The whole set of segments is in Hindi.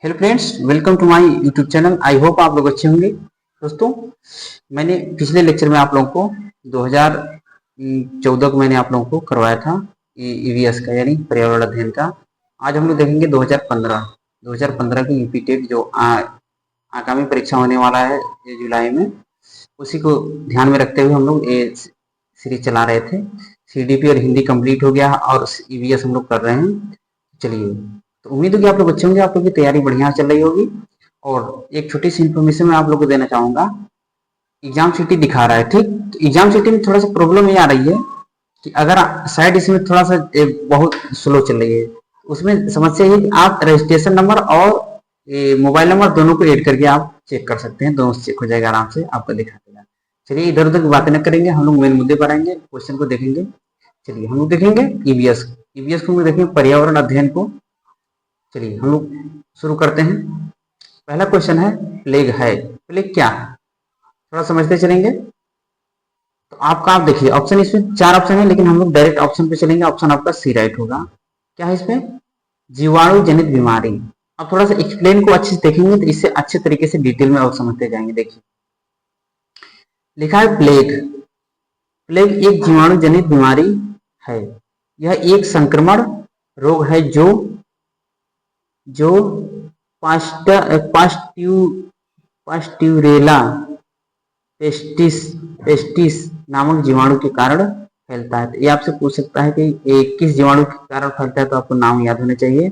Hello friends, welcome to my YouTube channel. I hope आप लोग अच्छे होंगे। दोस्तों, मैंने पिछले लेक्चर में आप लोगों को 2014 को मैंने आप लोगों को करवाया था ईवीएस का, यानी पर्यावरण अध्ययन का। आज हम लोग देखेंगे 2015 की यूपी टेट जो आगामी परीक्षा होने वाला है ये जुलाई में, उसी को ध्यान में रखते हुए हम लोग ये सीरीज चला रहे थे। सीडीपी और हिंदी कंप्लीट हो गया और ईवीएस हम लोग कर रहे हैं। चलिए, तो उम्मीद है कि आप लोग अच्छे होंगे, आप लोग की तैयारी बढ़िया चल रही होगी। और एक छोटी सी इन्फॉर्मेशन मैं आप लोग को देना चाहूंगा। एग्जाम सिटी दिखा रहा है, ठीक। तो एग्जाम सिटी में थोड़ा सा प्रॉब्लम ये आ रही है कि अगर शायद इसमें थोड़ा सा बहुत स्लो चल रही है। उसमें समस्या ये कि आप रजिस्ट्रेशन नंबर और मोबाइल नंबर दोनों को ऐड करके आप चेक कर सकते हैं, दोनों से चेक हो जाएगा आराम से, आपको दिखा देगा। चलिए, इधर उधर की बातें न करेंगे, हम लोग मेन मुद्दे पर आएंगे, क्वेश्चन को देखेंगे। चलिए, हम लोग देखेंगे ईवीएस को देखेंगे, पर्यावरण अध्ययन को। चलिए, हम लोग शुरू करते हैं। पहला क्वेश्चन है, प्लेग है। प्लेग क्या है, थोड़ा समझते चलेंगे। तो आप देखिए, ऑप्शन इसमें 4 ऑप्शन है, लेकिन हम लोग डायरेक्ट ऑप्शन पे चलेंगे। ऑप्शन आपका सी राइट होगा। क्या है इसमें? जीवाणु जनित बीमारी। अब थोड़ा सा एक्सप्लेन को अच्छे से देखेंगे तो इससे अच्छे तरीके से डिटेल में और समझते जाएंगे। देखिए, लिखा है प्लेग। प्लेग एक जीवाणु जनित बीमारी है। यह एक संक्रमण रोग है जो जो पास्ट्यूरेला पेस्टिस नामक जीवाणु के कारण फैलता है। तो ये आपसे पूछ सकता है कि किस जीवाणु के कारण फैलता है, तो आपको नाम याद होना चाहिए।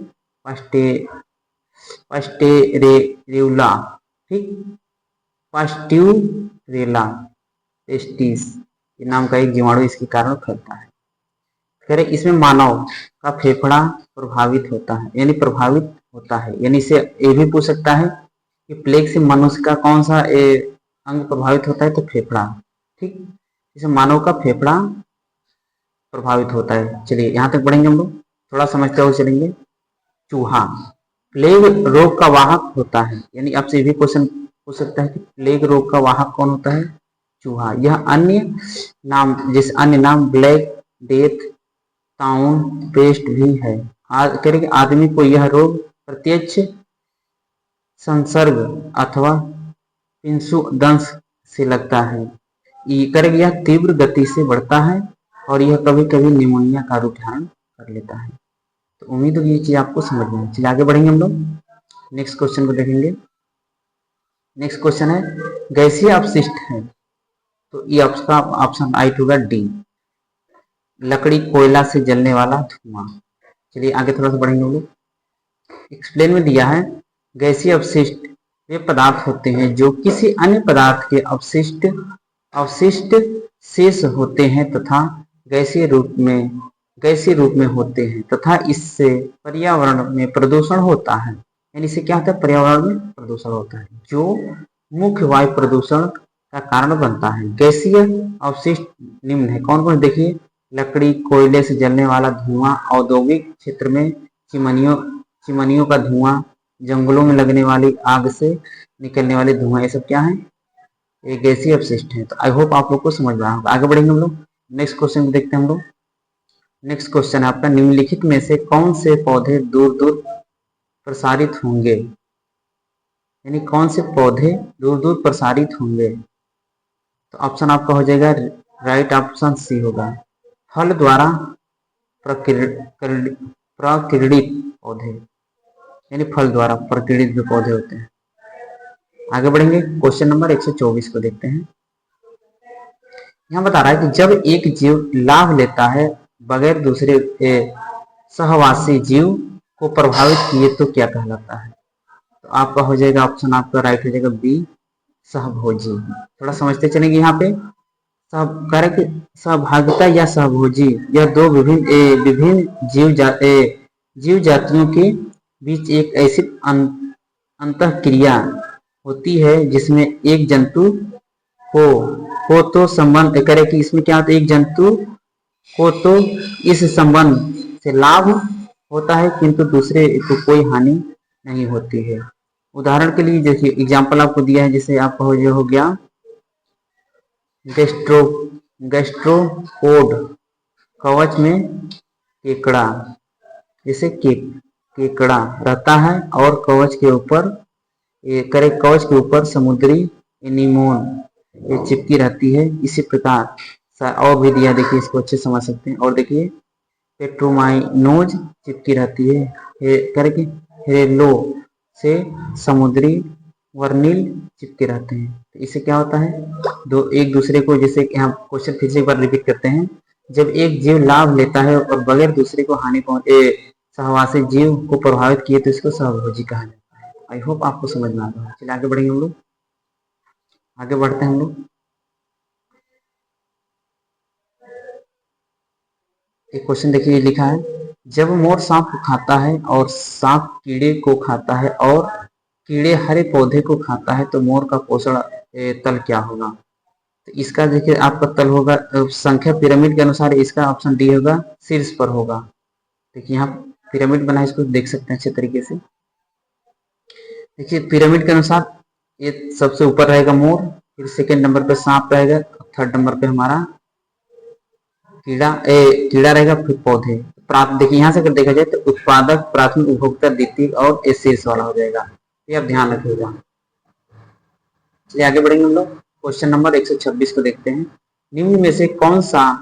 पास्टेरेला, ठीक। पास्ट्यूरेला पेस्टिस ये नाम का एक जीवाणु इसके कारण फैलता है। कह रहे इसमें मानव का फेफड़ा प्रभावित होता है, यानी प्रभावित होता है। यानी इसे ये भी पूछ सकता है कि प्लेग से मनुष्य का कौन सा अंग प्रभावित होता है, तो फेफड़ा, ठीक। इसे मानव का फेफड़ा प्रभावित होता है। चलिए, यहाँ तक पढ़ेंगे हम लोग, थोड़ा समझते हुए चलेंगे। चूहा प्लेग रोग का वाहक होता है, यानी आपसे ये भी क्वेश्चन पूछ सकता है कि प्लेग रोग का वाहक कौन होता है? चूहा। यह अन्य नाम ब्लैक डेथ, टाउन पेस्ट भी है। आदमी को यह रोग प्रत्यक्ष संसर्ग अथवा पिंसुदंश से लगता है। यह तीव्र गति से बढ़ता है और यह कभी कभी निमोनिया का रूप धारण कर लेता है। तो उम्मीद है ये चीज आपको समझ में आए। चलिए, आगे बढ़ेंगे हम लोग, नेक्स्ट क्वेश्चन को देखेंगे। नेक्स्ट क्वेश्चन है, गैसीय अपशिष्ट है। तो ये आपका ऑप्शन राइट होगा डी, लकड़ी कोयला से जलने वाला धुआं। चलिए, आगे थोड़ा सा बढ़ेंगे हम लोग। एक्सप्लेन में दिया है, गैसीय अपशिष्ट वे पदार्थ होते हैं जो किसी अन्य पदार्थ के अवशिष्ट शेष होते हैं तथा गैसीय रूप में होते हैं तथा इससे पर्यावरण में प्रदूषण होता है। यानी इससे क्या होता है? पर्यावरण में प्रदूषण होता है, जो मुख्य वायु प्रदूषण का कारण बनता है। गैसीय अवशिष्ट निम्न है, कौन कौन? देखिए, लकड़ी कोयले से जलने वाला धुआं, औद्योगिक क्षेत्र में चिमनियों का धुआं, जंगलों में लगने वाली आग से निकलने वाले धुआं, ये सब क्या है? ये गैसीय अपशिष्ट है। तो आई होप आप लोग को समझ में आया होगा। आगे बढ़ेंगे हम लोग, नेक्स्ट क्वेश्चन को देखते हैं हम लोग। नेक्स्ट क्वेश्चन है आपका, निम्नलिखित में से कौन से पौधे दूर दूर प्रसारित होंगे? यानी कौन से पौधे दूर दूर प्रसारित होंगे? तो ऑप्शन आपका हो जाएगा राइट, ऑप्शन सी होगा, फल द्वारा प्रकिरणित पौधे, यानी फल द्वारा प्रकिरणित जो पौधे होते हैं। आगे बढ़ेंगे, क्वेश्चन नंबर 124 को देखते हैं। यहाँ बता रहा है कि जब एक जीव लाभ लेता है बगैर दूसरे सहवासी जीव को प्रभावित किए तो क्या कहलाता है? तो आपका हो जाएगा ऑप्शन आपका राइट हो जाएगा बी, सहभोजी। थोड़ा समझते चलेंगे। यहाँ पे सहभागिता या सहभोजी, यह दो विभिन्न जीव जातियों के बीच एक ऐसी अंतःक्रिया होती है जिसमें एक जंतु को तो संबंध करे कि इसमें क्या होता है, एक जंतु को तो इस संबंध से लाभ होता है किंतु दूसरे को कोई हानि नहीं होती है। उदाहरण के लिए देखिए, एग्जाम्पल आपको दिया है, जैसे आपका हो गया गैस्ट्रोपोड, कवच में केकड़ा, जैसे केक, केकड़ा रहता है और कवच के ऊपर कवच के ऊपर समुद्री एनीमोन ये चिपकी रहती है। इसी प्रकार और भी दिया, देखिए इसको अच्छे समझ सकते हैं। और देखिए पेट्रोमाइनोज चिपकी रहती है करके हेलो से समुद्री वर्निल चिपके रहते हैं। तो इससे क्या होता है, दो एक दूसरे को, जैसे यहाँ क्वेश्चन फिर से एक बार रिपीट करते हैं, जब एक जीव लाभ लेता है और बगैर दूसरे को हानि पहुंचे सहवासी जीव को प्रभावित किए तो इसको सहभोजी कहा जाता है। आई होप आपको समझ में आ रहा है। चलिए आगे बढ़ेंगे हम लोग, आगे बढ़ते हैं हम लोग। एक क्वेश्चन देखिए लिखा है, जब मोर सांप को खाता है और सांप कीड़े को खाता है और कीड़े हरे पौधे को खाता है तो मोर का पोषण तल क्या होगा। तो इसका देखिए आपका तल होगा संख्या पिरामिड के अनुसार, इसका ऑप्शन डी होगा, शीर्ष पर होगा। देखिए यहाँ पिरामिड बना है, इसको देख सकते हैं अच्छे तरीके से। देखिए पिरामिड के अनुसार ये सबसे ऊपर रहेगा मोर, फिर सेकेंड नंबर पे सांप रहेगा, थर्ड नंबर पे हमारा कीड़ा रहेगा, फिर पौधे। देखिए यहाँ से अगर देखा जाए तो उत्पादक, प्राथमिक, उपभोक्ता, द्वितीय और शीर्ष वाला हो जाएगा। ये आप ध्यान रखिएगा। चलिए आगे बढ़ेंगे हम लोग, क्वेश्चन नंबर 126 को देखते हैं। निम्न में से कौन सा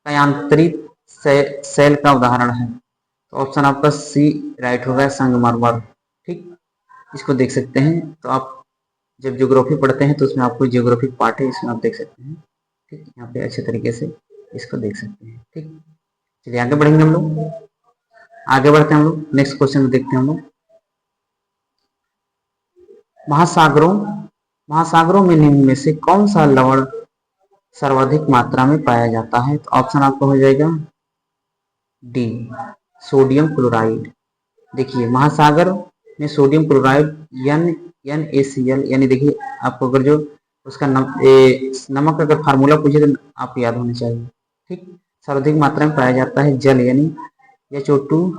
कायांतरित सेल का उदाहरण है। तो ऑप्शन आपका सी राइट होगा, संगमरमर। ठीक, इसको देख सकते हैं। तो आप जब ज्योग्राफी पढ़ते हैं तो उसमें आपको ज्योग्राफिक पार्ट है, इसमें आप देख सकते हैं। ठीक, यहाँ पे अच्छे तरीके से इसको देख सकते हैं। ठीक, चलिए आगे बढ़ेंगे हम लोग, आगे बढ़ते हैं हम लोग, नेक्स्ट क्वेश्चन देखते हैं हम लोग। महासागरों में निम्न में से कौन सा लवण सर्वाधिक मात्रा में पाया जाता है। तो ऑप्शन आपका हो जाएगा डी, सोडियम क्लोराइड। देखिए महासागर में सोडियम क्लोराइड NaCl, यानी देखिए आपको अगर जो उसका नमक अगर फार्मूला पूछे तो आपको याद होना चाहिए। ठीक, सर्वाधिक मात्रा में पाया जाता है जल, यानी H2O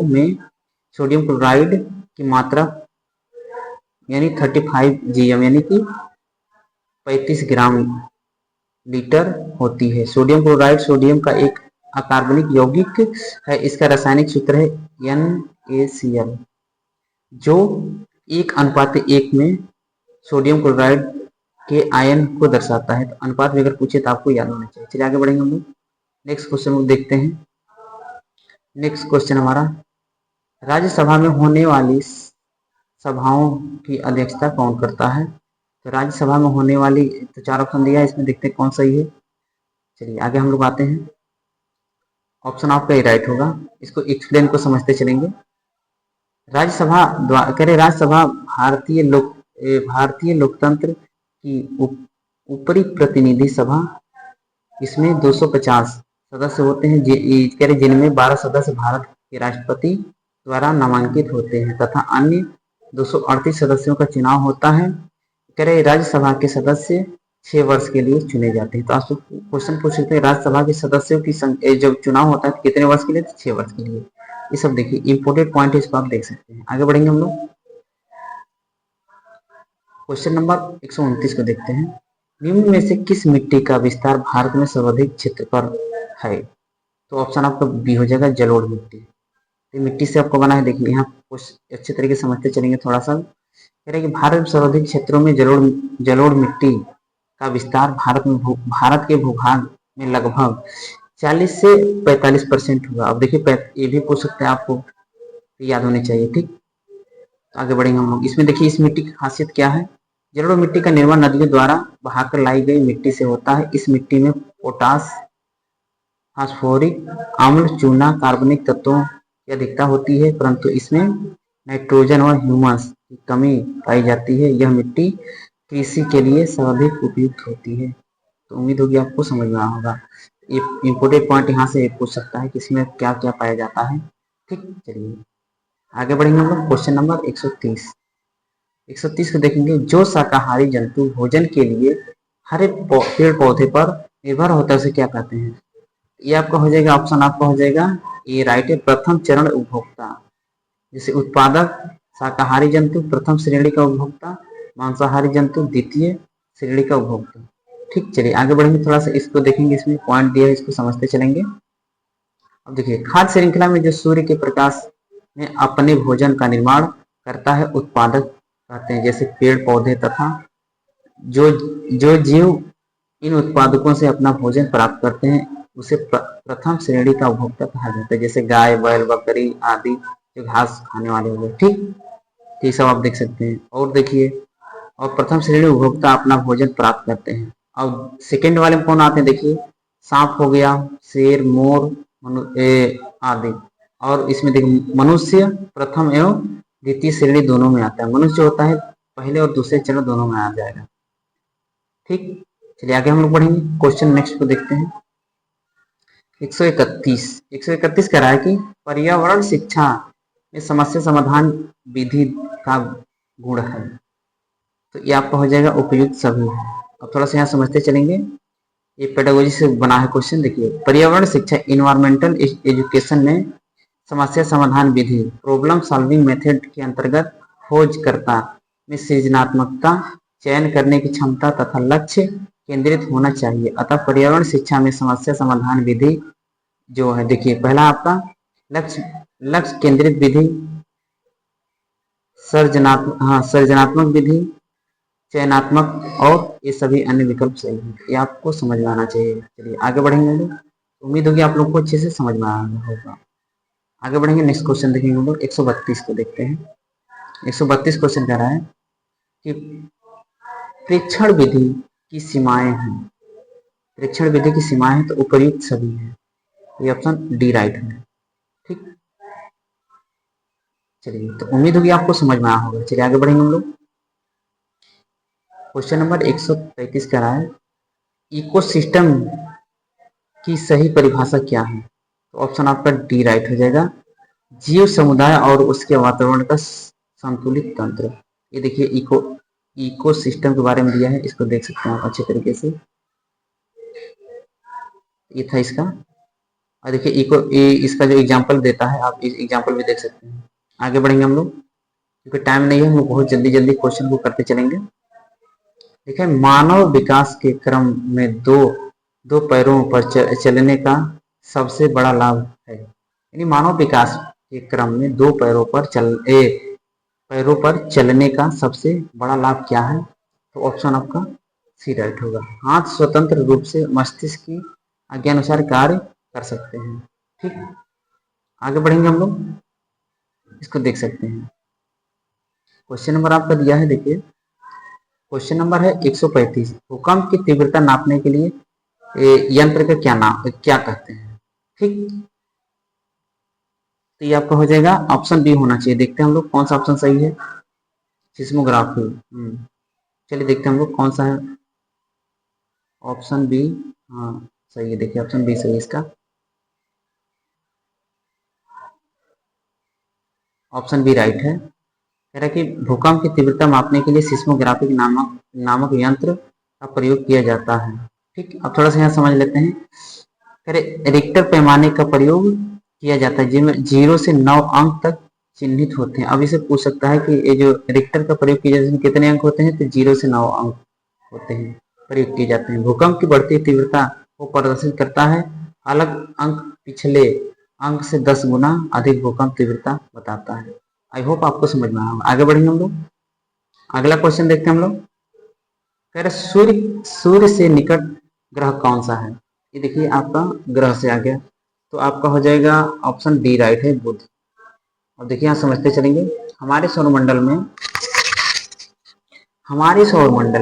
में सोडियम क्लोराइड की मात्रा यानी 35 GM यानी कि 35 ग्राम लीटर होती है। सोडियम क्लोराइड सोडियम का एक अकार्बनिक यौगिक है। इसका रासायनिक सूत्र है NaCl, जो 1:1 में सोडियम क्लोराइड के आयन को दर्शाता है। तो अनुपात में अगर पूछे तो आपको याद होना चाहिए। चलिए आगे बढ़ेंगे हम लोग, नेक्स्ट क्वेश्चन देखते हैं। नेक्स्ट क्वेश्चन हमारा, राज्यसभा में होने वाली सभाओं की अध्यक्षता कौन करता है। तो राज्यसभा में होने वाली, तो 4 ऑप्शन दिया है, इसमें देखते हैं कौन सही है। चलिए आगे हम लोग आते हैं, ऑप्शन आपका ही राइट होगा। इसको एक्सप्लेन को समझते चलेंगे। राज्यसभा भारतीय लोकतंत्र की ऊपरी प्रतिनिधि सभा। इसमें 250 सदस्य होते हैं, जिनमें 12 सदस्य भारत के राष्ट्रपति द्वारा नामांकित होते हैं तथा अन्य 238 सदस्यों का चुनाव होता है। राज्यसभा के सदस्य 6 वर्ष के लिए चुने जाते हैं। तो आप क्वेश्चन पूछ सकते हैं राज्यसभा के सदस्यों की संख्या जब चुनाव होता है तो कितने वर्ष के लिए, 6 वर्ष के लिए। ये सब देखिए इंपोर्टेंट पॉइंट है, इसको आप देख सकते हैं। आगे बढ़ेंगे हम लोग, क्वेश्चन नंबर 129 को देखते हैं। निम्न में से किस मिट्टी का विस्तार भारत में सर्वाधिक क्षेत्र पर है। तो ऑप्शन आपका बी हो जाएगा, जलोढ़ मिट्टी। तो मिट्टी से आपको बना है, देखिए यहाँ कुछ अच्छे तरीके से समझते चलेंगे थोड़ा सा। कह रहे हैं कि भारत में सर्वाधिक क्षेत्रों में जलोढ़ मिट्टी का विस्तार भारत के भूभाग में लगभग 40 से 45% होगा। अब देखिए ये भी पूछ सकते हैं, आपको याद होनी चाहिए। ठीक, तो आगे बढ़ेंगे हम लोग। इसमें देखिए इस मिट्टी की खासियत क्या है। जलोढ़ मिट्टी का निर्माण नदियों द्वारा बहाकर लाई गई मिट्टी से होता है। इस मिट्टी में पोटास, फास्फोरिक अम्ल, चूना, कार्बनिक तत्वों की अधिकता होती है, परंतु इसमें नाइट्रोजन और ह्यूमस की कमी पाई जाती है। यह मिट्टी कृषि के लिए सर्वाधिक उपयुक्त होती है। तो उम्मीद होगी आपको समझ में आया होगा। इंपोर्टेंट पॉइंट यहाँ से पूछ सकता है कि इसमें क्या क्या पाया जाता है। ठीक, चलिए आगे बढ़ेंगे हम लोग, क्वेश्चन नंबर 130 को देखेंगे। जो शाकाहारी जंतु भोजन के लिए हरे पेड़ पौधे पर निर्भर होता है उसे क्या कहते हैं। ये आपका हो जाएगा, ऑप्शन आपका हो जाएगा ये राइट है, प्रथम चरण उपभोक्ता। जैसे उत्पादक शाकाहारी जंतु प्रथम श्रेणी का उपभोक्ता, मांसाहारी जंतु द्वितीय श्रेणी का उपभोक्ता। ठीक, चलिए आगे बढ़ेंगे, थोड़ा सा इसको देखेंगे, इसमें पॉइंट दिया है, इसको समझते चलेंगे। अब देखिए, खाद्य श्रृंखला में जो सूर्य के प्रकाश में अपने भोजन का निर्माण करता है उत्पादक कहते हैं, जैसे पेड़ पौधे तथा जो जो जीव इन उत्पादकों से अपना भोजन प्राप्त करते हैं उसे प्रथम श्रेणी का उपभोक्ता कहा जाता है, जैसे गाय बैल बकरी आदि जो घास खाने वाले हुए। ठीक, तो ये सब आप देख सकते हैं। और देखिए, और प्रथम श्रेणी उपभोक्ता अपना भोजन प्राप्त करते हैं। अब सेकंड वाले में कौन आते हैं, देखिए सांप हो गया, शेर, मोर आदि। और इसमें देखिए मनुष्य प्रथम एवं द्वितीय श्रेणी दोनों में आता है। मनुष्य जो होता है पहले और दूसरे चरण दोनों में आ जाएगा। ठीक, चलिए आगे हम लोग बढ़ेंगे। क्वेश्चन नेक्स्ट को देखते हैं। 131 कह रहा है कि पर्यावरण शिक्षा में समस्या समाधान विधि का गुण है। तो ये आपका हो जाएगा उपयुक्त सभी है। अब थोड़ा सा यहाँ समझते चलेंगे। ये पेडागोजी से बना है क्वेश्चन। देखिए, पर्यावरण शिक्षा इन्वायरमेंटल एजुकेशन में समस्या समाधान विधि प्रॉब्लम सॉल्विंग मेथड के अंतर्गत खोजकर्ता में सृजनात्मकता, चयन करने की क्षमता तथा लक्ष्य केंद्रित होना चाहिए। अतः पर्यावरण शिक्षा में समस्या समाधान विधि जो है, देखिए पहला आपका लक्ष्य केंद्रित विधि, सर्जनात्मक विधि, चयनात्मक और ये सभी अन्य विकल्प सही हैं। ये आपको समझ में आना चाहिए। चलिए आगे बढ़ेंगे लोग। उम्मीद होगी आप लोग को अच्छे से समझ में आना होगा। आगे बढ़ेंगे, नेक्स्ट क्वेश्चन देखेंगे हम लोग। 132 को देखते हैं। 132 क्वेश्चन कह रहा है कि प्रेक्षण विधि की सीमाएं हैं। प्रेक्षण विधि की सीमाएं हैं तो उपयुक्त सभी है। ये ऑप्शन डी राइट है। ठीक, चलिए तो उम्मीद होगी आपको समझ में आया होगा। चलिए आगे बढ़ेंगे हम लोग। क्वेश्चन नंबर 133 कह रहा है इकोसिस्टम की सही परिभाषा क्या है। तो ऑप्शन आपका डी राइट हो जाएगा, जीव समुदाय और उसके वातावरण का संतुलित तंत्र। ये देखिए इकोसिस्टम के बारे में दिया है, इसको देख सकते हैं आप अच्छे तरीके से। ये था इसका। और देखिए इसका जो एग्जाम्पल देता है आप इस एग्जाम्पल भी देख सकते हैं। आगे बढ़ेंगे हम लोग, क्योंकि टाइम नहीं है, हम लोग बहुत जल्दी जल्दी क्वेश्चन को करते चलेंगे। देखिए, मानव विकास के क्रम में दो पैरों पर चलने का सबसे बड़ा लाभ है। यानी मानव विकास के क्रम में दो पैरों पर चलने का सबसे बड़ा लाभ क्या है। तो ऑप्शन आपका सी राइट होगा। हाथ स्वतंत्र रूप से मस्तिष्क की आज्ञानुसार कार्य कर सकते हैं। ठीक, आगे बढ़ेंगे हम लोग, इसको देख सकते हैं। क्वेश्चन नंबर आपका दिया है, देखिए क्वेश्चन नंबर है 135। भूकंप की तीव्रता नापने के लिए यंत्र का क्या कहते हैं। ठीक, तो ये आपका हो जाएगा ऑप्शन बी होना चाहिए। देखते हैं हम लोग कौन सा ऑप्शन सही है। सिस्मोग्राफी। चलिए देखते हैं हम लोग कौन सा है। ऑप्शन बी, हाँ सही है। देखिए ऑप्शन बी सही है इसका। ऑप्शन बी राइट है। कह रहा है कि भूकंप की तीव्रता मापने के लिए सिस्मोग्राफिक नामक यंत्र का प्रयोग किया जाता है। ठीक, अब थोड़ा सा यहाँ समझ लेते हैं। कह रहे रिक्टर पैमाने का प्रयोग किया जाता है जिसमें 0 से 9 अंक तक चिन्हित होते हैं। अब इसे पूछ सकता है कि ये जो रिक्टर का प्रयोग किया जाता है इसमें कितने अंक होते हैं। तो 0 से 9 अंक होते हैं, प्रयोग किए जाते हैं। भूकंप की बढ़ती तीव्रता को प्रदर्शित करता है। अलग अंक पिछले अंक से 10 गुना अधिक भूकंप तीव्रता बताता है। आई होप आपको समझ में आया होगा। आगे बढ़ेंगे हम लोग। अगला क्वेश्चन देखते हैं हम लोग। कह रहे सूर्य से निकट ग्रह कौन सा है। ये देखिए आपका ग्रह से आ गया, तो आपका हो जाएगा ऑप्शन डी राइट है, बुध। अब देखिए यहाँ समझते चलेंगे। हमारे सौरमंडल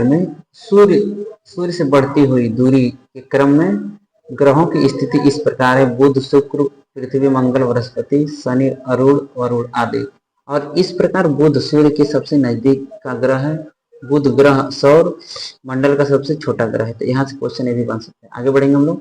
में सूर्य से बढ़ती हुई दूरी के क्रम में ग्रहों की स्थिति इस प्रकार है। बुध, शुक्र, पृथ्वी, मंगल, बृहस्पति, शनि, अरुण, वरुण आदि। और इस प्रकार बुध सूर्य के सबसे नजदीक का ग्रह है। बुध ग्रह सौर मंडल का सबसे छोटा ग्रह है। तो यहाँ से क्वेश्चन ये भी बन सकता है। आगे बढ़ेंगे हम लोग,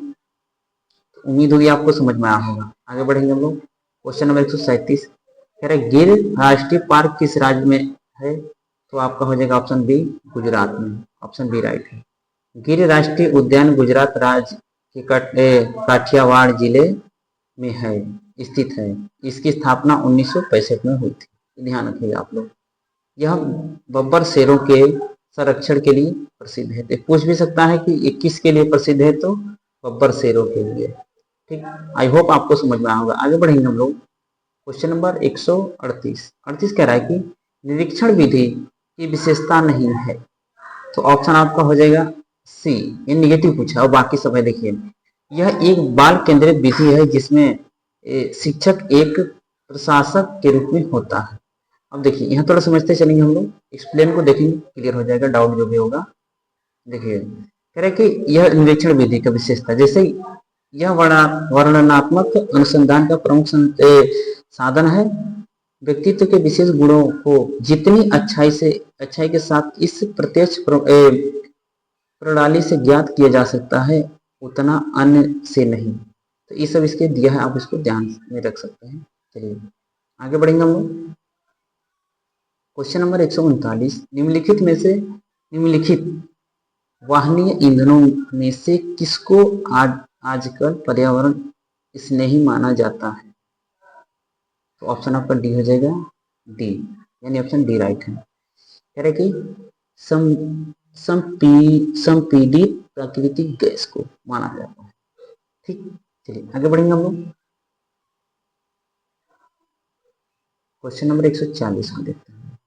तो उम्मीद होगी आपको समझ में आया होगा। आगे बढ़ेंगे हम लोग। क्वेश्चन नंबर 137 कह रहे गिर राष्ट्रीय पार्क किस राज्य में है। तो आपका हो जाएगा ऑप्शन बी, गुजरात में। ऑप्शन बी राइट है। गिर राष्ट्रीय उद्यान गुजरात राज्य के काठियावाड़ जिले में है, स्थित है। इसकी स्थापना 1965 में हुई थी। ध्यान रखिएगा आप लोग। यह बब्बर शेरों के संरक्षण के लिए प्रसिद्ध है। तो पूछ भी सकता है कि ये किसके लिए प्रसिद्ध है। तो बब्बर शेरों के लिए। ठीक, आई होप आपको समझ में आया होगा। आगे बढ़ेंगे हम लोग। क्वेश्चन नंबर 138 38 कह रहा है कि निरीक्षण विधि की विशेषता नहीं है। तो ऑप्शन आपका हो जाएगा सी, ये निगेटिव पूछा और बाकी सब है। देखिए, यह एक बाल केंद्रित विधि है जिसमें शिक्षक एक प्रशासक के रूप में होता है। अब देखिए, यहाँ थोड़ा समझते चलेंगे हम लोग, एक्सप्लेन को देखेंगे, क्लियर हो जाएगा डाउट जो भी होगा। देखिए, कह रहे कि यह निरीक्षण विधि का विशेषता, जैसे यह वर्णनात्मक अनुसंधान का प्रमुख साधन है। व्यक्तित्व के विशेष गुणों को जितनी अच्छाई के साथ इस प्रत्यक्ष प्रणाली से ज्ञात किया जा सकता है, उतना अन्य से नहीं। तो ये सब इसके दिया है, आप इसको ध्यान में रख सकते हैं। चलिए आगे बढ़ेंगे हम लोग। क्वेश्चन नंबर 139, निम्नलिखित वाहनीय ईंधनों में से किसको आजकल पर्यावरण स्नेही माना जाता है? तो ऑप्शन आपका डी हो जाएगा, डी, यानी ऑप्शन डी राइट है। कह रहे कि संपीडित प्राकृतिक गैस को माना जाता है। ठीक, चलिए आगे बढ़ेंगे हम लोग। क्वेश्चन नंबर 140 को देखते हैं।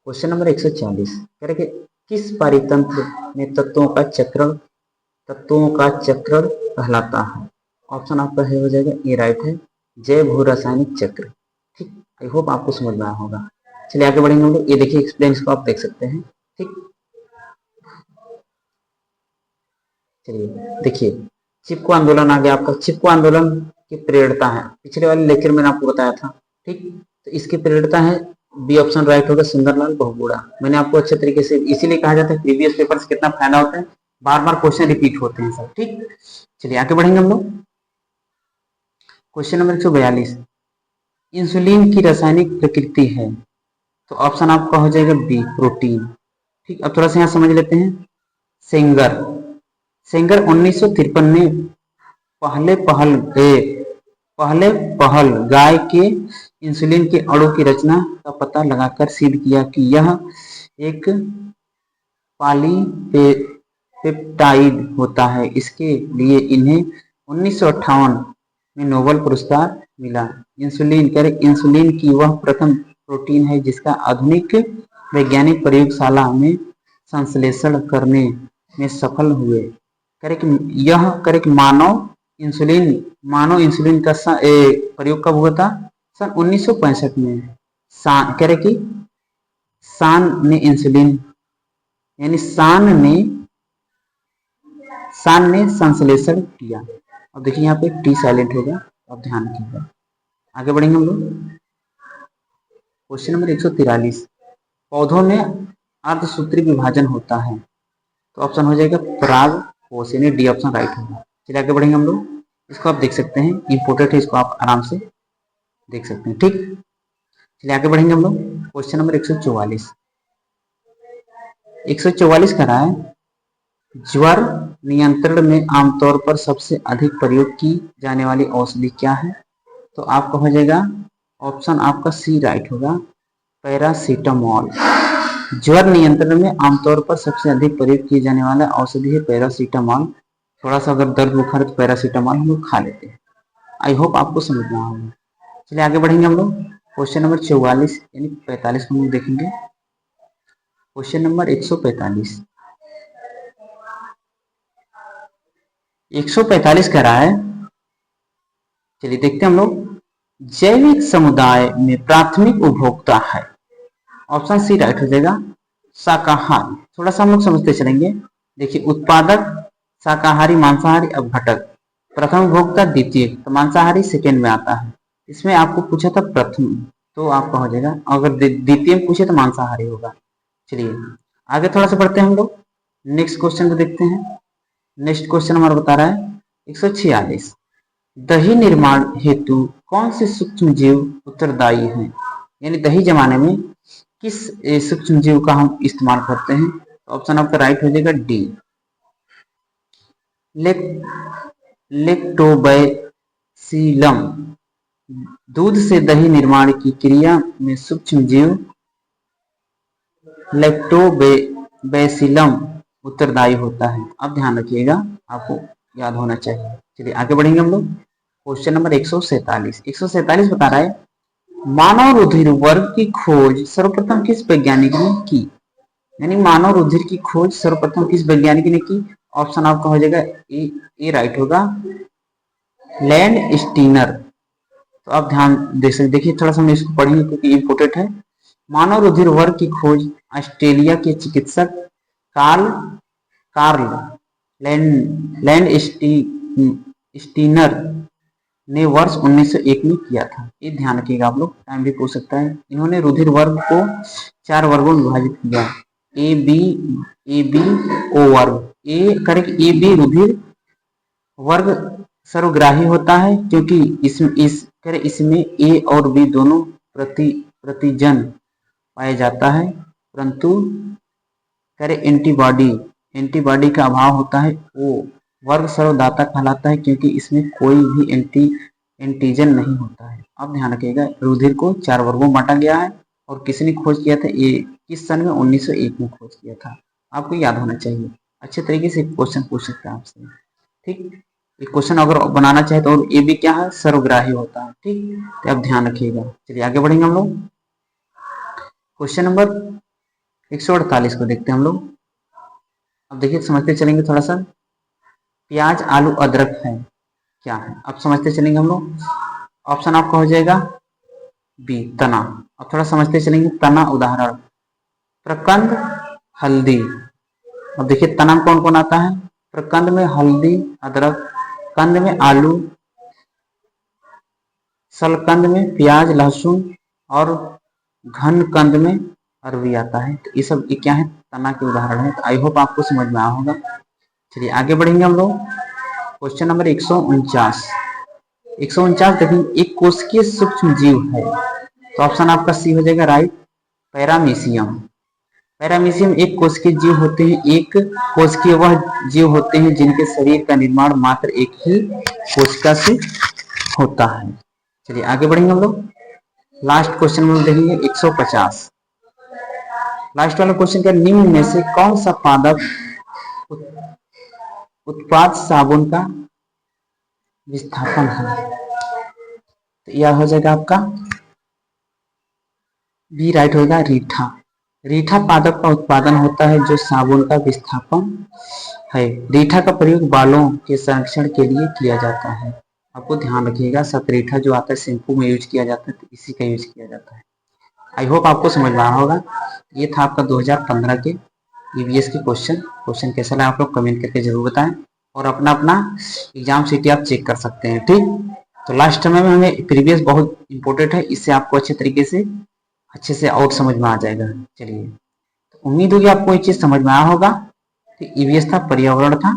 क्वेश्चन नंबर 140 कह रहे कि किस पारितंत्र में तत्वों का चक्रण कहलाता है? ऑप्शन आपका है हो जाएगा ए राइट है, जैव भू रासायनिक चक्र। ठीक, आई होप आपको समझ में आया होगा। चलिए आगे बढ़ेंगे हम लोग। ये देखिए एक्सप्लेन, इसको आप देख सकते हैं। ठीक, चलिए देखिए, चिपको आंदोलन आ गया आपका। चिपको आंदोलन की प्रेरणा है, पिछले वाले लेक्चर में आपको बताया था। ठीक, तो इसकी प्रेरणा है, बी ऑप्शन राइट होगा, सुंदरलाल बहुगुणा। मैंने आपको अच्छे तरीके से, इसीलिए कहा जाता है प्रीवियस पेपर से कितना फायदा होता है, बार बार क्वेश्चन रिपीट होते हैं सब। ठीक, चलिए आगे बढ़ेंगे हम लोग। क्वेश्चन नंबर 142, इंसुलिन की रासायनिक प्रकृति है। तो ऑप्शन आपका हो जाएगा बी, प्रोटीन। ठीक, अब थोड़ा सा यहाँ समझ लेते हैं। सेंगर 1953 में पहले पहल गाय के इंसुलिन के अणु की रचना का पता लगाकर सिद्ध किया कि यह एक पॉलीपेप्टाइड होता है। इसके लिए इन्हें 1958 में नोबेल पुरस्कार मिला। इंसुलिन की वह प्रथम प्रोटीन है जिसका आधुनिक वैज्ञानिक प्रयोगशाला में संश्लेषण करने में सफल हुए। मानव इंसुलिन का प्रयोग कब हुआ था? सन 1965 में। कह रहे कि सान ने इंसुलिन, यानी सान ने संश्लेषण किया। अब देखिए यहाँ पे टी साइलेंट होगा, अब ध्यान रखिएगा। आगे बढ़ेंगे हम लोग। क्वेश्चन नंबर 143, पौधों में अर्धसूत्री विभाजन होता है। तो ऑप्शन हो जाएगा परागकोश, यानी डी ऑप्शन राइट होगा। चलिए आगे बढ़ेंगे हम लोग। इसको आप देख सकते हैं, इंपोर्टेंट है, इसको आप आराम से देख सकते हैं। ठीक, चलिए आगे बढ़ेंगे हम लोग। क्वेश्चन नंबर 144 कर रहा है, ज्वर नियंत्रण में आमतौर पर सबसे अधिक प्रयोग की जाने वाली औषधि क्या है? तो आपका हो जाएगा ऑप्शन आपका सी राइट होगा, पैरासीटामोल। ज्वर नियंत्रण में आमतौर पर सबसे अधिक प्रयोग किए जाने वाला औषधि है पैरासीटामोल। थोड़ा सा अगर दर्द बुखार है तो पैरासीटामोल हम लोग खा लेते हैं। आई होप आपको समझ में आएगा। चलिए आगे बढ़ेंगे हम लोग। क्वेश्चन नंबर 44 यानी 45 को हम लोग देखेंगे। क्वेश्चन नंबर 145 कह रहा है, चलिए देखते हैं हम लोग। जैविक समुदाय में प्राथमिक उपभोक्ता है। ऑप्शन सी राइट हो जाएगा, शाकाहारी। थोड़ा सा हम लोग समझते चलेंगे। देखिए, उत्पादक शाकाहारी, मांसाहारी, अब घटक। प्रथम उपभोक्ता, द्वितीय, तो मांसाहारी सेकेंड में आता है। इसमें आपको पूछा था प्रथम, तो आपका हो जाएगा, अगर द्वितीय में पूछे तो मांसाहारी होगा। चलिए आगे थोड़ा सा बढ़ते हैं हम लोग, नेक्स्ट क्वेश्चन को देखते हैं। नेक्स्ट क्वेश्चन हमारा बता रहा है 146, दही निर्माण हेतु कौन से सूक्ष्म जीव उत्तरदायी हैं? यानी दही जमाने में किस सूक्ष्म जीव का हम इस्तेमाल करते हैं? ऑप्शन आपका राइट हो जाएगा डी, लेक्टोबैसिलम। दूध से दही निर्माण की क्रिया में सूक्ष्म जीव लैक्टोबैसिलम उत्तरदायी होता है। अब ध्यान रखिएगा, आपको याद होना चाहिए। चलिए आगे बढ़ेंगे हम लोग। क्वेश्चन नंबर 147 बता रहा है, मानव रुधिर वर्ग की खोज सर्वप्रथम किस वैज्ञानिक ने की? यानी मानव रुधिर की खोज सर्वप्रथम किस वैज्ञानिक ने की? ऑप्शन आपका हो जाएगा ए राइट होगा, लैंड स्टीनर। तो आप ध्यान दे सकते, देखिए थोड़ा सा हम इसको पढ़ेंगे क्योंकि इम्पोर्टेंट है। मानव रुधिर वर्ग की खोज ऑस्ट्रेलिया के चिकित्सक कार्ल कार्ल लैंड स्टीनर ने वर्ष 1901 में किया था। ये ध्यान रखिएगा आप लोग, टाइम भी पूछ सकता है। इन्होंने रुधिर वर्ग को 4 वर्गों में विभाजित किया, ए बी ओ वर्ग। ए करेक्ट, ए बी रुधिर वर्ग सर्वग्राही होता है क्योंकि इसमें ए और बी दोनों प्रतिजन पाया जाता है, परंतु एंटीबॉडी का अभाव होता है। वो वर्ग सर्वदाता कहलाता है क्योंकि इसमें कोई भी एंटीजन नहीं होता है। अब ध्यान रखिएगा, रुधिर को 4 वर्गों में बांटा गया है और किसने खोज किया था? ये किस सन में? 1901 में खोज किया था। आपको याद होना चाहिए, अच्छे तरीके से क्वेश्चन पूछ सकता है आपसे। ठीक, ये क्वेश्चन अगर बनाना चाहे तो ए बी क्या है? सर्वग्राही होता है। ठीक, तो आप ध्यान रखिएगा। चलिए आगे बढ़ेंगे हम लोग। क्वेश्चन नंबर 148 को देखते हैं हम लोग। अब देखिए समझते चलेंगे थोड़ा सा। प्याज आलू अदरक है, क्या है? अब समझते चलेंगे हम लोग। ऑप्शन आपका हो जाएगा बी, तना। अब थोड़ा समझते चलेंगे। तना उदाहरण, प्रकंद, हल्दी। अब देखिए तना में कौन कौन आता है? प्रकंद में हल्दी अदरक, कंद में आलू, सलकंद में प्याज लहसुन और घन कंद में अरवी आता है। तो ये सब क्या है? तना के उदाहरण है। तो आई होप आपको समझ में आया होगा। चलिए आगे बढ़ेंगे हम लोग। क्वेश्चन नंबर 149 देखेंगे, एक कोशिकीय सूक्ष्म जीव है। तो ऑप्शन आपका सी हो जाएगा राइट, पैरामीशियम। पैरामीशियम एक कोशिकीय जीव होते हैं। एक कोशिकीय वह जीव होते हैं जिनके शरीर का निर्माण मात्र एक ही कोशिका से होता है। चलिए आगे बढ़ेंगे हम लोग। लास्ट क्वेश्चन में देखेंगे 150। लास्ट वाला क्वेश्चन क्या? निम्न में से कौन सा उत्पाद साबुन का विस्थापन है? तो यह हो जाएगा आपका बी राइट होगा, रीठा। रीठा पादप का उत्पादन होता है जो साबुन का विस्थापन है। रीठा का प्रयोग बालों के संरक्षण के लिए किया जाता है। आपको ध्यान रखिएगा, सतरीठा जो आता है शैम्पू में यूज किया जाता है, तो इसी का यूज किया जाता है। आई होप आपको समझ में आया होगा। ये था आपका 2015 के ईवीएस के क्वेश्चन कैसा लगा आप लोग कमेंट करके जरूर बताएं, और अपना अपना एग्जाम सिटी आप चेक कर सकते हैं। ठीक, तो लास्ट में हमें प्रीवियस बहुत इंपॉर्टेंट है, इससे आपको अच्छे से और समझ में आ जाएगा। चलिए, तो उम्मीद होगी आपको ये चीज समझ में आया होगा। तो ईवीएस था, पर्यावरण था।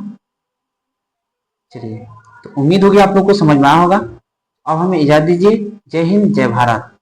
चलिए, तो उम्मीद होगी आप लोग को समझ में आया होगा। अब हमें इजाजत दीजिए। जय हिंद, जय भारत।